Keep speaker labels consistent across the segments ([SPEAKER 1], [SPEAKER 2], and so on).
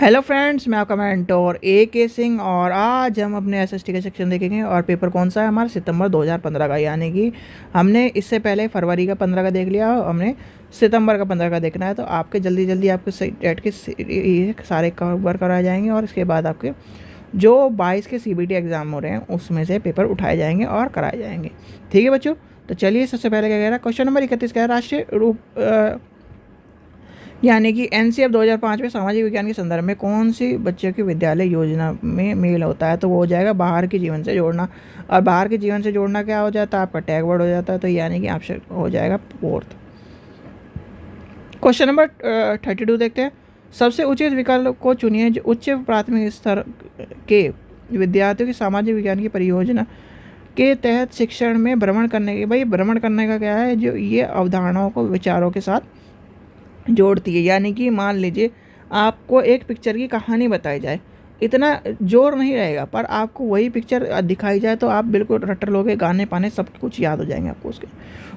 [SPEAKER 1] Hello friends, मैं आपका mentor A.K. Singh और आज हम अपने एसएसटी का सेक्शन देखेंगे। और पेपर कौन सा है हमारा? सितंबर 2015 का। यानी कि हमने इससे पहले फरवरी का 15 का देख लिया, हमने सितंबर का 15 का देखना है। तो आपके जल्दी जल्दी आपके डेट के सारे कवर कराए जाएंगे और इसके बाद आपके जो 22 के CBT एग्ज़ाम हो रहे हैं उसमें से पेपर उठाए जाएंगे और कराए जाएंगे। ठीक है बच्चों, तो चलिए सबसे पहले क्या कह रहा है। क्वेश्चन नंबर 31 का है, राष्ट्रीय रूप यानी कि NCF 2005 में सामाजिक विज्ञान के संदर्भ में कौन सी बच्चों की विद्यालय योजना में मेल होता है? तो वो हो जाएगा बाहर के जीवन से जोड़ना। और बाहर के जीवन से जोड़ना क्या हो जाता है? आपका टैग वर्ड हो जाता है। तो यानी कि ऑप्शन हो जाएगा फोर्थ। क्वेश्चन नंबर 32 देखते हैं। सबसे उचित विकल्प को चुनिए जो उच्च प्राथमिक स्तर के विद्यार्थियों की सामाजिक विज्ञान की परियोजना के तहत शिक्षण में भ्रमण करने के। भाई भ्रमण करने का क्या है? जो ये अवधारणाओं को विचारों के साथ जोड़ती है। यानी कि मान लीजिए आपको एक पिक्चर की कहानी बताई जाए, इतना जोर नहीं रहेगा, पर आपको वही पिक्चर दिखाई जाए तो आप बिल्कुल रट लोगे, गाने पाने सब कुछ याद हो जाएंगे आपको उसके।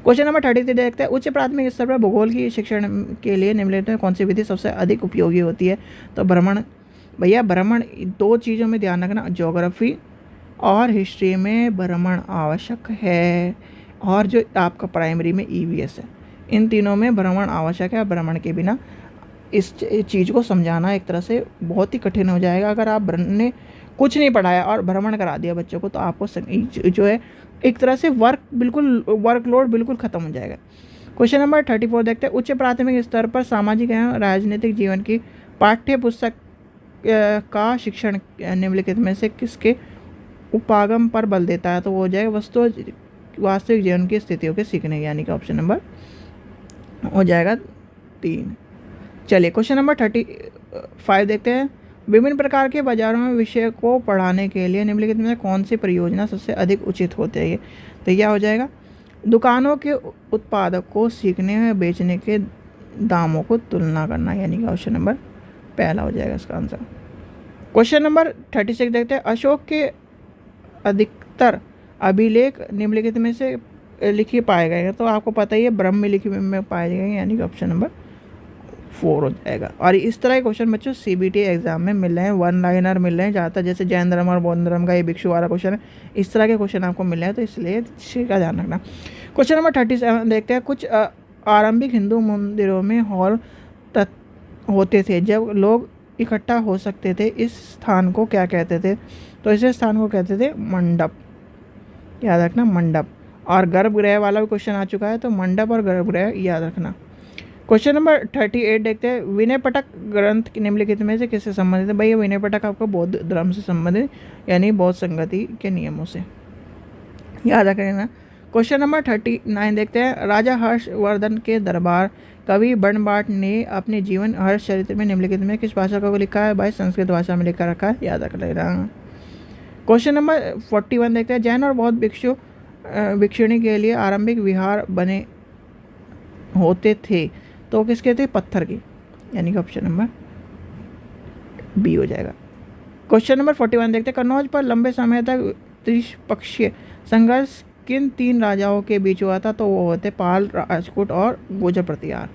[SPEAKER 1] क्वेश्चन नंबर 33 देखते हैं। उच्च प्राथमिक स्तर पर भूगोल की शिक्षण के लिए निम्नलिखित में कौन सी विधि सबसे अधिक उपयोगी होती है? तो भ्रमण। भैया भ्रमण दो चीज़ों में ध्यान रखना, ज्योग्राफी और हिस्ट्री में भ्रमण आवश्यक है। और जो आपका प्राइमरी में EVS है, इन तीनों में भ्रमण आवश्यक है। भ्रमण के बिना इस चीज़ को समझाना एक तरह से बहुत ही कठिन हो जाएगा। अगर आप ने कुछ नहीं पढ़ाया और भ्रमण करा दिया बच्चों को, तो आपको जो है एक तरह से वर्कलोड बिल्कुल ख़त्म हो जाएगा। क्वेश्चन नंबर 34 देखते हैं। उच्च प्राथमिक स्तर पर सामाजिक एवं राजनीतिक जीवन की पाठ्य पुस्तक का शिक्षण निम्नलिखित में से किसके उपागम पर बल देता है? तो वो हो जाएगा वास्तविक जीवन की स्थितियों के सीखने, यानी कि ऑप्शन नंबर हो जाएगा 3। चलिए क्वेश्चन नंबर 35 देखते हैं। विभिन्न प्रकार के बाजारों में विषय को पढ़ाने के लिए निम्नलिखित में कौन सी परियोजना सबसे अधिक उचित होती है? तो यह हो जाएगा दुकानों के उत्पादक को सीखने में बेचने के दामों को तुलना करना, यानी कि ऑप्शन नंबर पहला हो जाएगा इसका आंसर। क्वेश्चन नंबर 36 देखते हैं। अशोक के अधिकतर अभिलेख निम्नलिखित में से लिखी पाए गए हैं? तो आपको पता ही है ब्रह्म लिखी में पाए गए हैं, यानी कि ऑप्शन नंबर 4 हो जाएगा। और इस तरह के क्वेश्चन बच्चों CBT एग्जाम में मिल रहे हैं, वन लाइनर मिल रहे हैं ज़्यादातर, जैसे जैन धर्म और बौद्ध धर्म का ये भिक्षु वाला क्वेश्चन है। इस तरह के क्वेश्चन आपको मिल रहे हैं, तो इसलिए इसका ध्यान रखना। क्वेश्चन नंबर 37 देखते हैं। कुछ आरंभिक हिंदू मंदिरों में हॉल होते थे जब लोग इकट्ठा हो सकते थे। इस स्थान को क्या कहते थे? तो इस स्थान को कहते थे मंडप। याद रखना, मंडप। और गर्भगृह वाला भी क्वेश्चन आ चुका है, तो मंडप और गर्भगृह याद रखना। क्वेश्चन नंबर 38 देखते हैं। विनय पिटक ग्रंथ निम्नलिखित में से किससे संबंधित है? भाई विनय पिटक आपको बौद्ध धर्म से संबंधित, यानी बौद्ध संगति के नियमों से याद रखना। क्वेश्चन नंबर 39 देखते हैं। राजा हर्षवर्धन के दरबार कवि बर्नबाट ने अपने जीवन हर्ष चरित्र में निम्नलिखित में किस भाषा को लिखा है? भाई संस्कृत भाषा में लिखा रखा है, याद रख लेना। क्वेश्चन नंबर 41 देखते हैं। जैन और बौद्ध भिक्षुणी के लिए आरंभिक विहार बने होते थे, तो किसके थे? पत्थर के, यानी कि ऑप्शन नंबर B हो जाएगा। क्वेश्चन नंबर 41 देखते हैं। कन्नौज पर लंबे समय तक त्रिपक्षीय संघर्ष किन 3 राजाओं के बीच हुआ था? तो वो होते पाल, राजपूत और गुर्जर प्रतिहार,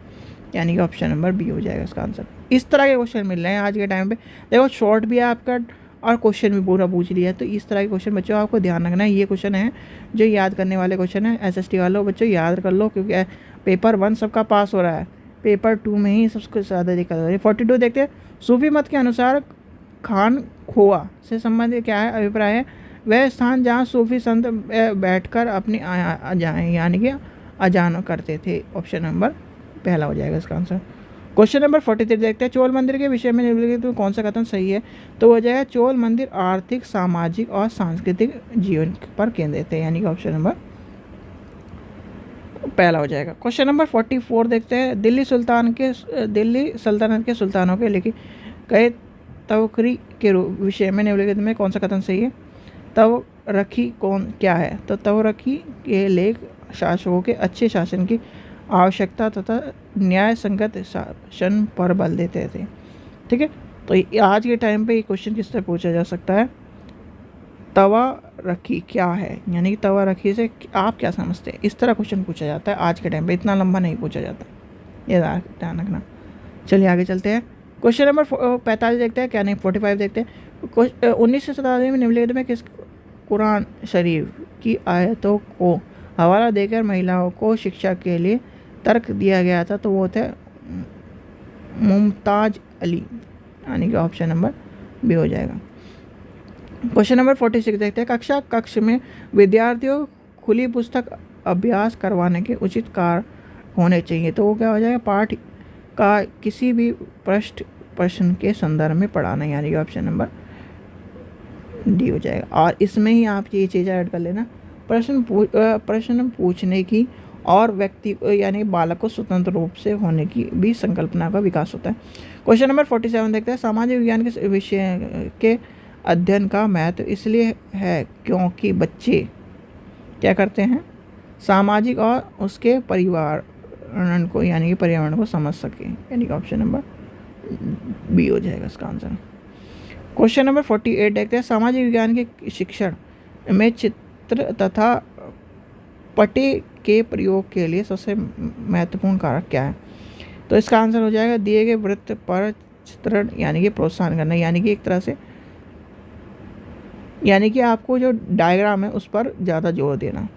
[SPEAKER 1] यानी कि ऑप्शन नंबर B हो जाएगा इसका आंसर। इस तरह के क्वेश्चन मिल रहे हैं आज के टाइम पे। देखो शॉर्ट भी है आपका और क्वेश्चन भी पूरा पूछ लिया है, तो इस तरह के क्वेश्चन बच्चों आपको ध्यान रखना है। ये क्वेश्चन है जो याद करने वाले क्वेश्चन है। SST वालों बच्चों याद कर लो, क्योंकि पेपर 1 सबका पास हो रहा है, पेपर 2 में ही सबसे ज़्यादा दिक्कत हो रही है। 42 देखते हैं। सूफी मत के अनुसार खान खोआ से संबंधित क्या है अभिप्राय है? वह स्थान जहाँ सूफी संत बैठकर अपनी जाएँ, यानी कि अजान करते थे। ऑप्शन नंबर पहला हो जाएगा इसका आंसर। क्वेश्चन नंबर 43 देखते हैं। चोल मंदिर के विषय में निम्नलिखित में कौन सा कथन सही है? तो हो जाएगा चोल मंदिर आर्थिक, सामाजिक और सांस्कृतिक जीवन पर केंद्रित है, यानी कि ऑप्शन नंबर पहला हो जाएगा। क्वेश्चन नंबर 44 देखते हैं। दिल्ली सल्तनत के सुल्तानों के लिखे गए तवरकी के विषय में निम्नलिखित में कौन सा कथन सही है? तवरकी क्या है? तो तवरकी के लेख शासकों के अच्छे शासन की आवश्यकता तथा न्याय संगत शासन पर बल देते थे। ठीक है, तो आज के टाइम पे ये क्वेश्चन किस तरह पूछा जा सकता है? तवा रखी क्या है, यानी कि तवा रखी से आप क्या समझते हैं? इस तरह क्वेश्चन पूछा जाता है आज के टाइम पे, इतना लंबा नहीं पूछा जाता, ये ध्यान रखना। चलिए आगे चलते हैं। क्वेश्चन नंबर 45 देखते हैं, क्या नहीं 45 देखते हैं। 19वीं शताब्दी में निम्नलिखित में किस कुरान शरीफ की आयतों को हवाला देकर महिलाओं को शिक्षा के लिए तर्क दिया गया था? तो वो थे मुमताज अली, यानी कि ऑप्शन नंबर बी हो जाएगा। क्वेश्चन नंबर 46 देखते हैं, कक्ष में विद्यार्थियों खुली पुस्तक अभ्यास करवाने के उचित कारण होने चाहिए? तो वो क्या हो जाएगा, पाठ का किसी भी प्रश्न के संदर्भ में पढ़ाना, यानी कि ऑप्शन नंबर डी हो जाएगा। और इसमें ही आप ये चीज़ ऐड कर लेना, प्रश्न पूछने की और व्यक्ति यानी बालक को स्वतंत्र रूप से होने की भी संकल्पना का विकास होता है। क्वेश्चन नंबर 47 देखते हैं, सामाजिक विज्ञान के विषय के अध्ययन का महत्व इसलिए है क्योंकि बच्चे क्या करते हैं, सामाजिक और उसके पर्यावरण को, यानी कि पर्यावरण को समझ सके, यानी कि ऑप्शन नंबर बी हो जाएगा इसका आंसर। क्वेश्चन नंबर 48 देखते हैं, सामाजिक विज्ञान के शिक्षण में चित्र तथा पटे के प्रयोग के लिए सबसे महत्वपूर्ण कारक क्या है? तो इसका आंसर हो जाएगा दिए गए वृत्त पर चित्रण, यानी कि प्रोत्साहन करना, यानी कि एक तरह से, यानी कि आपको जो डायग्राम है उस पर ज़्यादा जोर देना।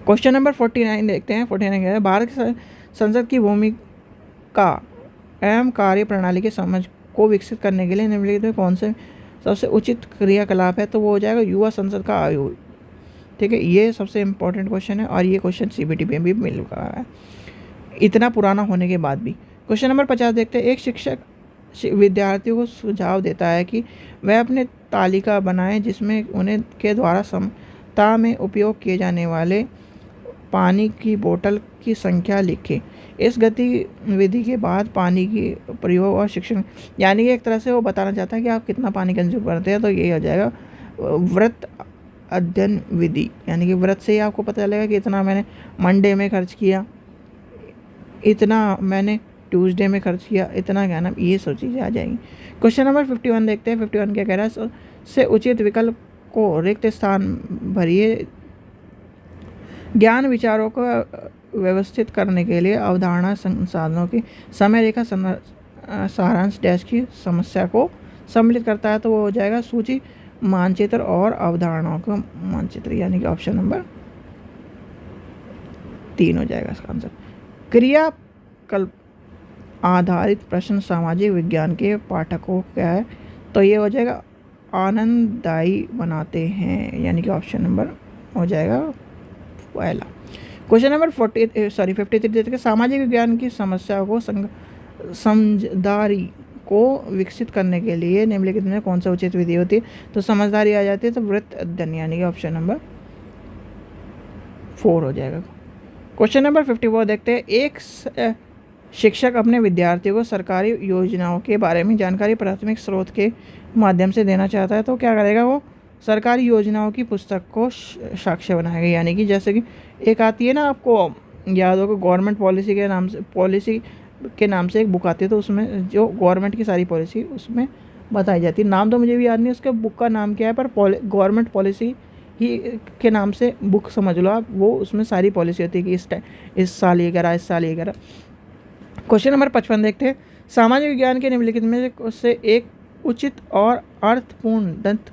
[SPEAKER 1] क्वेश्चन नंबर 49 देखते हैं। 49 कहते हैं, भारत की संसद की भूमिका एवं कार्य प्रणाली की समझ को विकसित करने के लिए निम्नलिखित में कौन से सबसे उचित क्रियाकलाप है? तो वो हो जाएगा युवा संसद का आयोग। ठीक है, ये सबसे इम्पोर्टेंट क्वेश्चन है और ये क्वेश्चन CBT में भी मिल रहा है इतना पुराना होने के बाद भी। क्वेश्चन नंबर 50 देखते हैं, एक शिक्षक विद्यार्थियों को सुझाव देता है कि वह अपने तालिका बनाएं जिसमें उन्हें के द्वारा सप्ताह में उपयोग किए जाने वाले पानी की बोतल की संख्या लिखें। इस गतिविधि के बाद पानी की प्रयोग और शिक्षण, यानी कि एक तरह से वो बताना चाहता है कि आप कितना पानी कंज्यूम करते हैं। तो ये हो जाएगा व्रत अध्ययन विधि, यानी कि व्रत से ही आपको पता चलेगा कि इतना मैंने मंडे में खर्च किया, इतना मैंने ट्यूसडे में खर्च किया, इतना क्या ना, ये सब चीज़ें आ जाएंगी। क्वेश्चन नंबर 51 देखते हैं। 51 क्या कह रहा है, से उचित विकल्प को रिक्त स्थान भरिए। ज्ञान विचारों को व्यवस्थित करने के लिए अवधारणा संसाधनों की समय रेखा सारांश डैश की समस्या को सम्मिलित करता है। तो वो हो जाएगा सूची, मानचित्र और अवधारणाओं का मानचित्र, यानी कि ऑप्शन नंबर 3 हो जाएगा इसका आंसर। क्रियाकल्प आधारित प्रश्न सामाजिक विज्ञान के पाठकों क्या है? तो ये हो जाएगा आनंददायी बनाते हैं, यानी कि ऑप्शन नंबर हो जाएगा पहला। क्वेश्चन नंबर 53 देते हैं, सामाजिक विज्ञान की समस्या को समझदारी को विकसित करने के लिए निम्नलिखित में कौन सा उचित विधि होती है? तो समझदारी आ जाती है तो वृत्त अध्ययन, यानी कि ऑप्शन नंबर 4 हो जाएगा। क्वेश्चन नंबर 54 देखते हैं, एक शिक्षक अपने विद्यार्थियों को सरकारी योजनाओं के बारे में जानकारी प्राथमिक स्रोत के माध्यम से देना चाहता है। तो क्या करेगा, वो सरकारी योजनाओं की पुस्तक को साक्ष्य बनाएगा, यानी कि जैसे कि एक आती है ना, आपको याद होगा गवर्नमेंट पॉलिसी के नाम से एक बुक आती है, तो उसमें जो गवर्नमेंट की सारी पॉलिसी उसमें बताई जाती है। नाम तो मुझे भी याद नहीं उसके बुक का नाम क्या है, पर गवर्नमेंट पॉलिसी ही के नाम से बुक समझ लो आप, वो उसमें सारी पॉलिसी होती है कि इस साल ये करा, इस साल ये करा। क्वेश्चन नंबर 55 देखते हैं, सामाजिक विज्ञान के निम्नलिखित में से एक उचित और अर्थपूर्ण दंत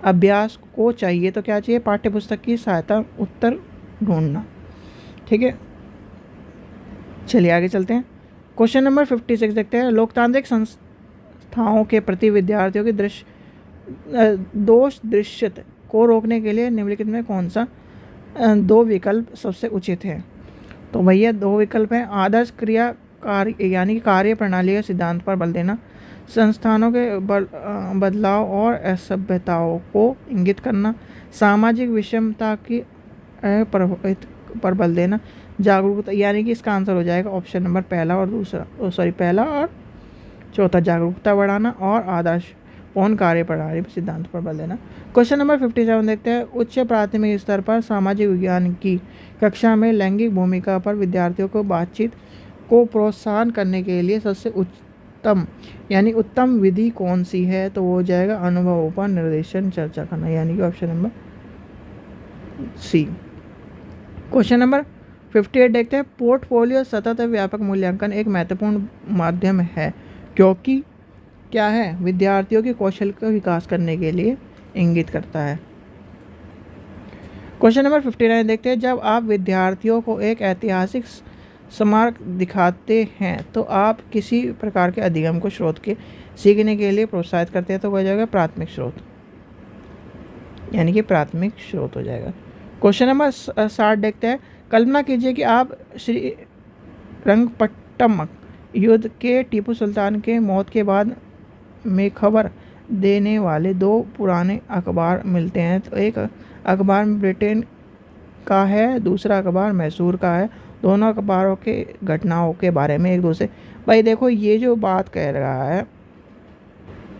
[SPEAKER 1] अभ्यास को चाहिए। तो क्या चाहिए, पाठ्य पुस्तक की सहायता उत्तर ढूंढना। ठीक है, चलिए आगे चलते हैं। क्वेश्चन नंबर 56 देखते हैं, लोकतांत्रिक संस्थाओं के प्रति विद्यार्थियों की दोष दृश्यता को रोकने के लिए निम्नलिखित में कौन सा 2 विकल्प सबसे उचित है? तो भैया 2 विकल्प हैं, आदर्श क्रिया कार्य, यानी कि कार्य प्रणाली के सिद्धांत पर बल देना, संस्थानों के बदलाव और असभ्यताओं को इंगित करना, सामाजिक विषमता की प्रभावित पर बल देना, जागरूकता, यानी कि इसका आंसर हो जाएगा ऑप्शन नंबर पहला और चौथा, जागरूकता बढ़ाना और आदर्श पूर्ण कार्य प्रणाली सिद्धांत पर बल देना। क्वेश्चन नंबर 57 देखते हैं, उच्च प्राथमिक स्तर पर सामाजिक विज्ञान की कक्षा में लैंगिक भूमिका पर विद्यार्थियों को बातचीत को प्रोत्साहन करने के लिए सबसे उत्तम विधि कौन सी है? तो वो हो जाएगा अनुभवों पर निर्देशन चर्चा करना, यानी कि option number C. Question number 58 देखते हैं, पोर्टफोलियो सतत व्यापक मूल्यांकन एक महत्वपूर्ण माध्यम है क्योंकि क्या है, विद्यार्थियों के कौशल का विकास करने के लिए इंगित करता है। क्वेश्चन नंबर 59 देखते हैं, जब आप विद्यार्थियों को एक ऐतिहासिक स्मारक दिखाते हैं तो आप किसी प्रकार के अधिगम को स्रोत के सीखने के लिए प्रोत्साहित करते हैं, तो वह जाएगा प्राथमिक स्रोत, यानी कि प्राथमिक स्रोत हो जाएगा। क्वेश्चन नंबर 60 देखते हैं, कल्पना कीजिए कि आप श्रीरंगपट्टम युद्ध के टीपू सुल्तान के मौत के बाद में खबर देने वाले दो पुराने अखबार मिलते हैं। तो एक अखबार ब्रिटेन का है, दूसरा अखबार मैसूर का है। दोनों अखबारों के घटनाओं के बारे में एक दूसरे, भाई देखो ये जो बात कह रहा है,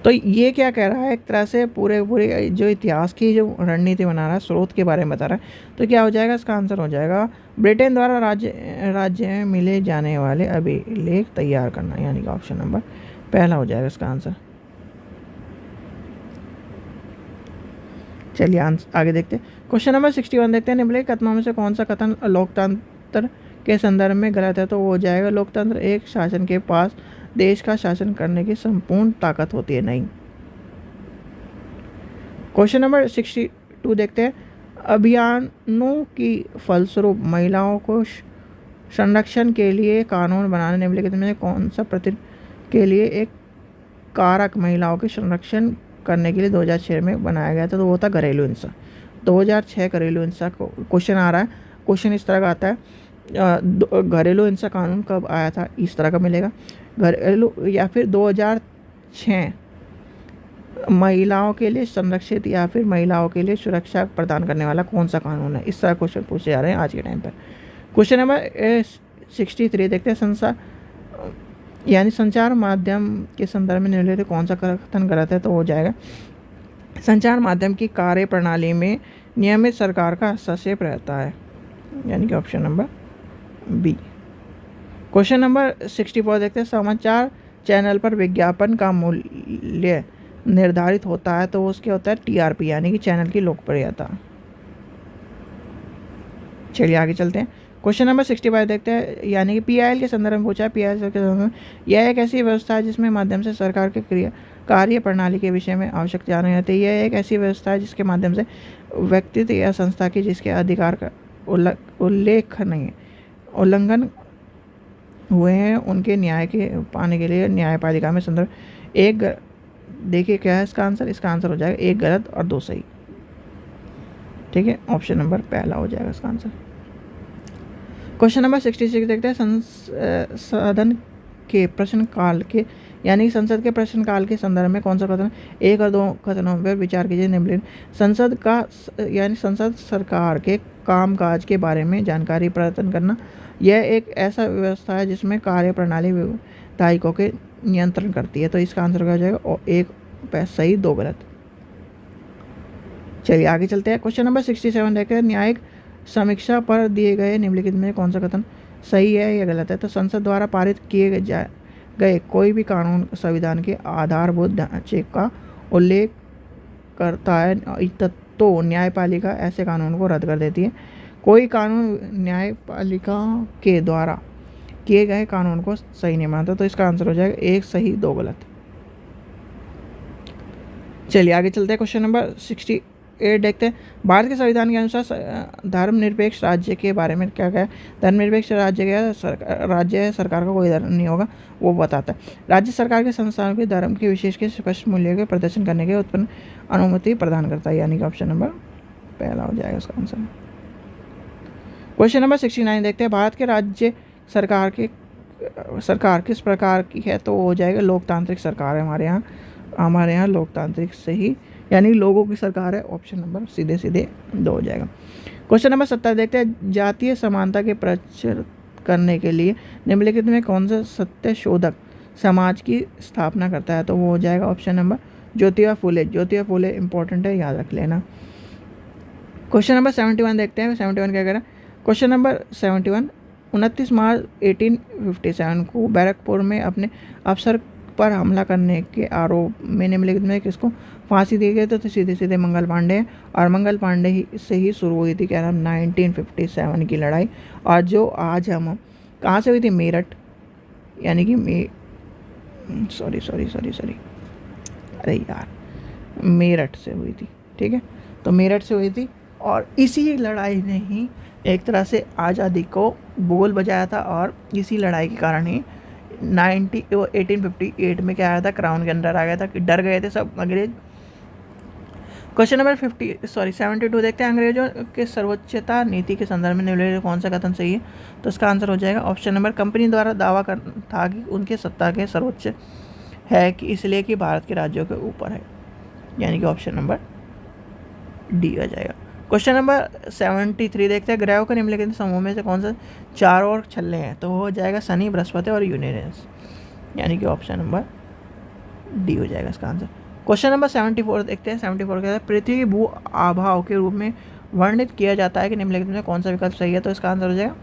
[SPEAKER 1] तो ये क्या कह रहा है, एक तरह से पूरे जो इतिहास की जो रणनीति बना रहा है, स्रोत के बारे में बता रहा है। तो क्या हो जाएगा, इसका आंसर हो जाएगा ब्रिटेन द्वारा राज्य में मिले जाने वाले अभिलेख तैयार करना, यानी कि ऑप्शन नंबर पहला हो जाएगा इसका आंसर। चलिए आगे देखते हैं। क्वेश्चन नंबर 61 देखते हैं, निम्नलिखित कथनों में से कौन सा कथन लोकतंत्र के संदर्भ में गलत है, तो वो हो जाएगा लोकतंत्र एक शासन के पास देश का शासन करने की संपूर्ण ताकत होती है, नहीं। क्वेश्चन नंबर 62 देखते हैं, अभियानों की फलस्वरूप महिलाओं को संरक्षण के लिए कानून बनाने निम्नलिखित में कौन सा प्रति के लिए एक कारक महिलाओं के संरक्षण करने के लिए 2006 में बनाया गया था, तो वो था घरेलू हिंसा। 2006 घरेलू हिंसा को क्वेश्चन आ रहा है, क्वेश्चन इस तरह का आता है, घरेलू हिंसा कानून कब आया था, इस तरह का मिलेगा घरेलू, या फिर 2006 महिलाओं के लिए संरक्षित या फिर महिलाओं के लिए सुरक्षा प्रदान करने वाला कौन सा कानून है, इस तरह क्वेश्चन पूछे जा रहे हैं आज के टाइम पर। क्वेश्चन नंबर 63 देखते हैं, संचार माध्यम के संदर्भ में निम्नलिखित कौन सा कथन गलत है, तो हो जाएगा संचार माध्यम की कार्य प्रणाली में नियमित सरकार का हस्तक्षेप रहता है, यानी कि option number B. Question number 64 देखते हैं, समाचार चैनल पर विज्ञापन का मूल्य निर्धारित होता है, तो उसके होता है टीआरपी, यानी कि चैनल की लोकप्रियता। चलिए आगे चलते हैं। क्वेश्चन नंबर 65 देखते हैं, यानी कि पीआईएल के संदर्भ में पूछा है। पीआईएल के संदर्भ में यह एक ऐसी व्यवस्था है जिसमें माध्यम से सरकार के कार्य प्रणाली के विषय में आवश्यक जानकारी होती है। यह एक ऐसी व्यवस्था है जिसके माध्यम से व्यक्ति या संस्था की जिसके अधिकार का उल्लंघन हुए हैं उनके न्याय के पाने के लिए न्यायपालिका में संदर्भ एक, देखिए क्या है इसका आंसर, इसका आंसर हो जाएगा एक गलत और दो सही, ठीक है, ऑप्शन नंबर पहला हो जाएगा इसका आंसर। क्वेश्चन नंबर 66 देखते हैं, संसद के प्रश्नकाल के, यानी संसद के प्रश्नकाल के संदर्भ में कौन सा कथन, एक और दो कथनों पर विचार कीजिए। निम्नलिखित संसद का, यानी संसद सरकार के कामकाज के बारे में जानकारी प्रदान करना, यह एक ऐसा व्यवस्था है जिसमें कार्य प्रणाली विधायकों के नियंत्रण करती है, तो इसका आंसर हो जाएगा और एक सही दो गलत। चलिए आगे चलते हैं। क्वेश्चन नंबर 67 देखते हैं, न्यायिक समीक्षा पर दिए गए निम्नलिखित में कौन सा कथन सही है या गलत है, तो संसद द्वारा पारित किए गए कोई भी कानून संविधान के आधारभूत ढांचे का उल्लेख करता है, तो न्यायपालिका ऐसे कानून को रद्द कर देती है। कोई कानून न्यायपालिका के द्वारा किए गए कानून को सही नहीं मानता, तो इसका आंसर हो जाएगा एक सही दो गलत। चलिए आगे चलते हैं। क्वेश्चन नंबर 68 देखते हैं, भारत के संविधान के अनुसार धर्मनिरपेक्ष राज्य के बारे में क्या कहा, धर्मनिरपेक्ष राज्य क्या राज्य है, सरकार का कोई धर्म नहीं होगा, वो बताता है। राज्य सरकार के संस्थानों के धर्म के विशेष के स्पष्ट मूल्यों के प्रदर्शन करने के उत्पन्न अनुमति प्रदान करता है, यानी कि ऑप्शन नंबर पहला हो जाएगा इसका आंसर। क्वेश्चन नंबर 69 देखते हैं, भारत के राज्य सरकार किस प्रकार की है, तो हो जाएगा लोकतांत्रिक सरकार है हमारे यहाँ लोकतांत्रिक से ही, यानी लोगों की सरकार है, ऑप्शन नंबर सीधे दो हो जाएगा। क्वेश्चन नंबर 70 देखते हैं, जातीय समानता के प्रचार करने के लिए निम्नलिखित में कौन सा सत्य शोधक समाज की स्थापना करता है, तो वो हो जाएगा option number Jyotiba Phule important है, याद रख लेना। क्वेश्चन नंबर 71 देखते हैं, 71 क्या कह रहा है। क्वेश्चन नंबर 71, 29 मार्च 1857 को बैरकपुर में अपने अफसर पर हमला करने के आरोप में निम्नलिखित में किसको फांसी दी गई, तो सीधे मंगल पांडे, और मंगल पांडे से ही शुरू हुई थी क्या नाम 1957 की लड़ाई, और जो आज हम कहाँ से हुई थी, मेरठ, यानी कि सॉरी सॉरी सॉरी सॉरी, अरे यार, मेरठ से हुई थी, ठीक है। तो मेरठ से हुई थी और इसी लड़ाई ने ही एक तरह से आज़ादी को बोल बजाया था, और इसी लड़ाई के कारण ही 1858 में क्या आया था, क्राउन के अंडर आ गया था कि डर गए थे सब अंग्रेज। क्वेश्चन नंबर 72 देखते हैं, अंग्रेजों के सर्वोच्चता नीति के संदर्भ में निम्नलिखित कौन सा कथन सही है। तो इसका आंसर हो जाएगा ऑप्शन नंबर, कंपनी द्वारा दावा कर था कि उनके सत्ता के सर्वोच्च है कि इसलिए कि भारत के राज्यों के ऊपर है, यानी कि ऑप्शन नंबर डी आ जाएगा। क्वेश्चन नंबर 73 देखते हैं, ग्रहों के निम्नलिखित समूह में से कौन सा चारों ओर छल्ले हैं। तो वो हो जाएगा शनि, बृहस्पति और यूरेनस, यानी कि ऑप्शन नंबर डी हो जाएगा इसका आंसर। क्वेश्चन नंबर 74 देखते हैं, 74 कहता है, पृथ्वी भू आभाव के रूप में वर्णित किया जाता है कि निम्नलिखित में कौन सा विकल्प सही है। तो इसका आंसर हो जाएगा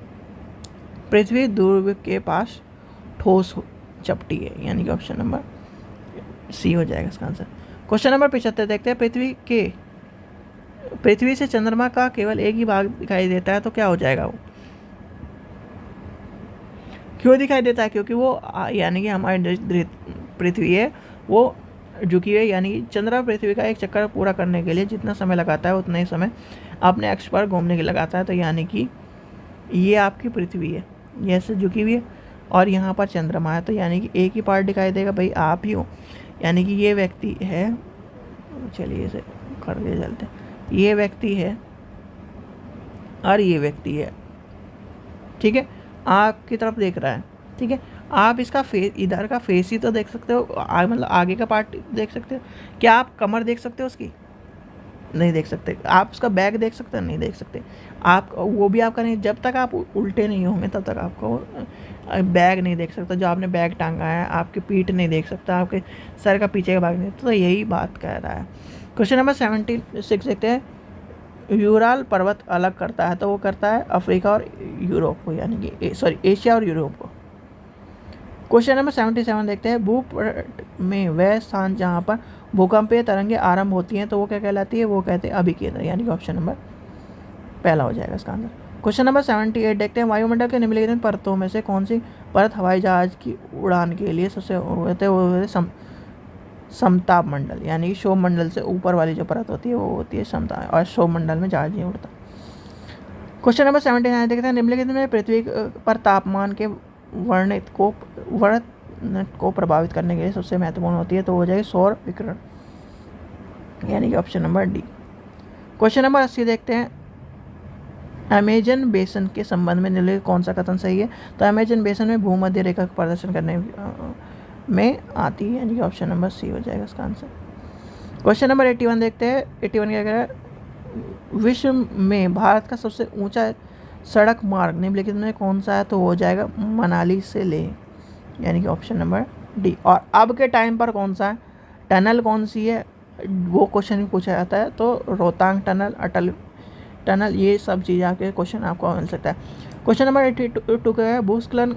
[SPEAKER 1] पृथ्वी ध्रुव के पास ठोस चपटी है, यानी कि ऑप्शन नंबर सी हो जाएगा इसका आंसर। क्वेश्चन नंबर 75 देखते हैं, पृथ्वी से चंद्रमा का केवल एक ही भाग दिखाई देता है, तो क्या हो जाएगा वो, क्यों दिखाई देता है, क्योंकि वो यानी कि हमारी पृथ्वी है वो झुकी हुई, यानी कि चंद्रमा पृथ्वी का एक चक्कर पूरा करने के लिए जितना समय लगाता है उतना ही समय अपने अक्ष पर घूमने के लगाता है। तो यानी कि ये आपकी पृथ्वी है, ये ऐसे झुकी हुई है, और यहाँ पर चंद्रमा है, तो यानी कि एक ही पार्ट दिखाई देगा, भाई आप ही हो, यानी कि ये व्यक्ति है, चलिए इसे करके चलते हैं, ये व्यक्ति है और ये व्यक्ति है, ठीक है, आपकी तरफ देख रहा है, ठीक है। आप इसका फेस, इधर का फेस ही तो देख सकते हो, मतलब आगे का पार्ट देख सकते हो। क्या आप कमर देख सकते हो उसकी, नहीं देख सकते। आप उसका बैग देख सकते हो, नहीं देख सकते। आप वो भी आपका नहीं, जब तक आप उल्टे नहीं होंगे तब तक आपको बैग नहीं देख सकता, जो आपने बैग टांगा है, आपकी पीठ नहीं देख सकता, आपके सर का पीछे का भाग नहीं। तो यही बात कह रहा है। क्वेश्चन नंबर 76 देखते हैं, यूराल पर्वत अलग करता है, तो वो करता है अफ्रीका और यूरोप को, यानी कि एशिया और यूरोप को। क्वेश्चन नंबर 77 देखते हैं, भूपट में वह स्थान जहाँ पर भूकंपीय तरंगें आरंभ होती हैं, तो वो क्या कहलाती है, वो कहते हैं अभिकेंद्र, यानी कि ऑप्शन नंबर पहला हो जाएगा इसका आंसर। क्वेश्चन नंबर 78 देखते हैं, वायुमंडल के निम्नलिखित परतों में से कौन सी परत हवाई जहाज की उड़ान के लिए सबसे होते हैं, समताप मंडल, यानी कि शोभ मंडल से ऊपर वाली जो परत होती है वो होती है समता, और शोभ मंडल में जहाज नहीं उड़ता। क्वेश्चन नंबर 79 देखते हैं, निम्नलिखित में पृथ्वी पर तापमान के वर्णित को प्रभावित करने के लिए सबसे महत्वपूर्ण होती है, तो हो जाएगी सौर विकिरण, यानी कि option number D. Question number 80 देखते हैं, अमेजन बेसन के संबंध में निम्नलिखित कौन सा कथन सही है। तो अमेजन बेसन में भूमध्य रेखा का प्रदर्शन करने में आती है, यानी कि ऑप्शन नंबर सी हो जाएगा इसका आंसर। क्वेश्चन नंबर 81 देखते हैं, 81 क्या कह रहा है, विश्व में भारत का सबसे ऊंचा सड़क मार्ग निम्नलिखित में कौन सा है, तो हो जाएगा मनाली से ले, यानी कि ऑप्शन नंबर डी। और अब के टाइम पर कौन सा है, टनल कौन सी है, वो क्वेश्चन भी पूछा जाता है। तो रोहतांग टनल, अटल टनल, ये सब चीज़ आपके क्वेश्चन आपको मिल सकता है। क्वेश्चन नंबर 82 का है, भूस्खलन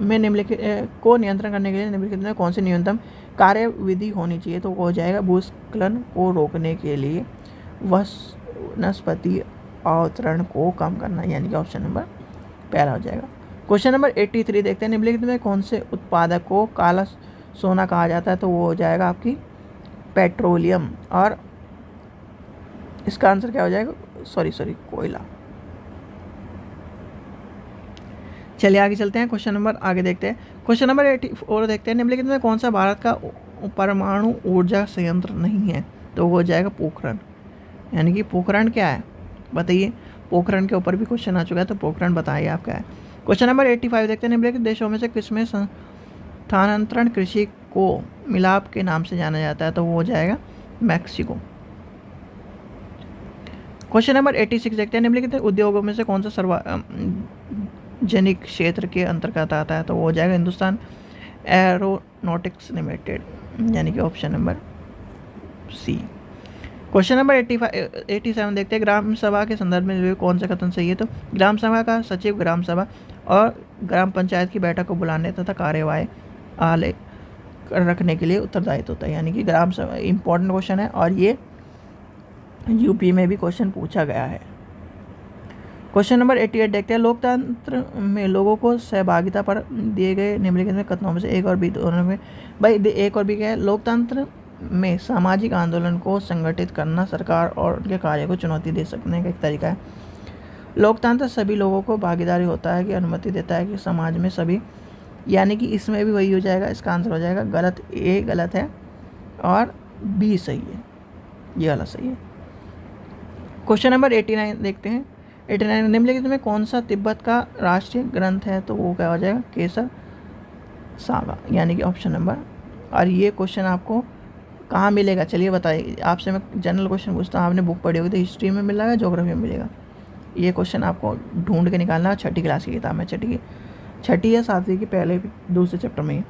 [SPEAKER 1] में निम्नलिखित को नियंत्रण करने के लिए निम्नलिखित में कौन सी न्यूनतम कार्यविधि होनी चाहिए, तो हो जाएगा भूस्खलन को रोकने के लिए वनस्पति अवतरण को कम करना, यानी कि ऑप्शन नंबर पहला हो जाएगा। क्वेश्चन नंबर 83 देखते हैं, निम्नलिखित में कौन से उत्पादक को काला सोना कहा जाता है, तो वो हो जाएगा आपकी पेट्रोलियम, और इसका आंसर क्या हो जाएगा, कोयला। चलिए आगे चलते हैं, क्वेश्चन नंबर आगे देखते हैं। क्वेश्चन नंबर 84 देखते हैं, निम्नलिखित में कौन सा भारत का परमाणु ऊर्जा संयंत्र नहीं है, तो हो जाएगा पोखरण, यानी कि पोखरण क्या है बताइए। पोखरण के ऊपर भी क्वेश्चन आ चुका है, तो पोखरण बताइए आप क्या है। क्वेश्चन नंबर 85 देखते हैं, निम्नलिखित देशों में से किसमें स्थानांतरण कृषि को मिलाप के नाम से जाना जाता है, तो वो हो जाएगा मैक्सिको। क्वेश्चन नंबर 86 देखते हैं, निम्नलिखित उद्योगों में से कौन सा सार्वजनिक क्षेत्र के अंतर्गत आता है, तो वो हो जाएगा हिंदुस्तान एरोनॉटिक्स लिमिटेड, यानी कि option number C. Question number 87 देखते हैं, ग्राम सभा के संदर्भ में कौन सा कथन सही है, तो ग्राम सभा का सचिव ग्राम सभा और ग्राम पंचायत की बैठक को बुलाने तथा कार्यवाही आले रखने के लिए उत्तरदायित्व होता है, यानी कि ग्राम सभा इंपॉर्टेंट क्वेश्चन है, और ये यूपी में भी क्वेश्चन पूछा गया है। क्वेश्चन नंबर 88 देखते हैं, लोकतंत्र में लोगों को सहभागिता पर दिए गए निम्नलिखित में कथनों में से एक और बी दोनों में, भाई एक और बी क्या है, लोकतंत्र में सामाजिक आंदोलन को संगठित करना सरकार और उनके कार्य को चुनौती दे सकने का एक तरीका है। लोकतंत्र सभी लोगों को भागीदारी होता है कि अनुमति देता है कि समाज में सभी, यानी कि इसमें भी वही हो जाएगा, इसका आंसर हो जाएगा गलत, ए गलत है और बी सही है, ये वाला सही है। क्वेश्चन नंबर 89 देखते हैं, 89 निम्नलिखित में कौन सा तिब्बत का राष्ट्रीय ग्रंथ है, तो वो क्या हो जाएगा केसर सागा, यानी कि ऑप्शन नंबर। और ये क्वेश्चन आपको कहाँ मिलेगा, चलिए बताइए, आपसे मैं जनरल क्वेश्चन पूछता हूँ, आपने बुक पढ़ी होगी तो हिस्ट्री में मिलेगा, ज्योग्राफी में मिलेगा। ये क्वेश्चन आपको ढूंढ के निकालना है, 6ठी क्लास की किताब में, छठी या 7वीं की पहले दूसरे चैप्टर में ही।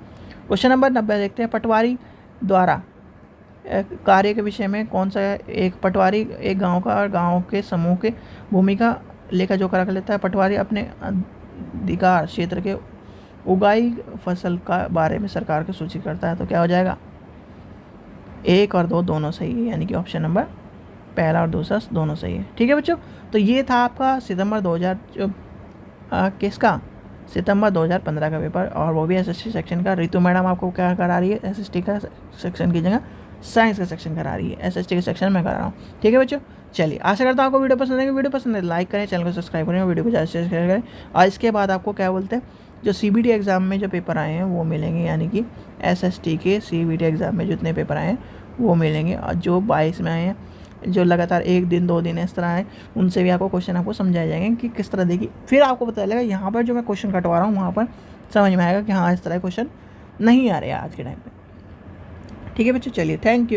[SPEAKER 1] क्वेश्चन नंबर 90 देखते हैं, पटवारी द्वारा कार्य के विषय में कौन सा है, एक पटवारी एक गांव का और गांव के समूह के भूमिका लेखा जोखा रख लेता है। पटवारी अपने अधिकार क्षेत्र के उगाई फसल का बारे में सरकार को सूचित करता है, तो क्या हो जाएगा 1 और 2 दोनों सही है, यानी कि ऑप्शन नंबर पहला और दूसरा दोनों सही है। ठीक है बच्चों, तो ये था आपका सितंबर 2015 का पेपर, और वो भी एसएसटी सेक्शन का। रितु मैडम आपको क्या करा रही है, एसएसटी का सेक्शन की जगह साइंस का सेक्शन करा रही है, एसएसटी के सेक्शन में करा रहा हूँ। ठीक है बच्चों, चलिए आशा करता हूँ आपको वीडियो पसंद है, वीडियो पसंद है लाइक करें, चैनल को सब्सक्राइब करें, वीडियो को ज़्यादा शेयर करें। और इसके बाद आपको क्या बोलते हैं, जो सीबीटी एग्ज़ाम में जो पेपर आए हैं वो मिलेंगे, यानी कि एसएसटी के सीबीटी एग्ज़ाम में जितने पेपर आए हैं वो मिलेंगे, और जो 22 में आए हैं, जो लगातार 1 दिन 2 दिन इस तरह है, उनसे भी आपको क्वेश्चन आपको समझाए जाएंगे कि किस तरह देखिए, फिर आपको पता चलेगा यहाँ पर जो मैं क्वेश्चन कटवा रहा हूँ वहाँ पर समझ में आएगा कि हाँ इस तरह क्वेश्चन नहीं आ रहे हैं आज के टाइम पे। ठीक है बच्चों, चलिए थैंक यू।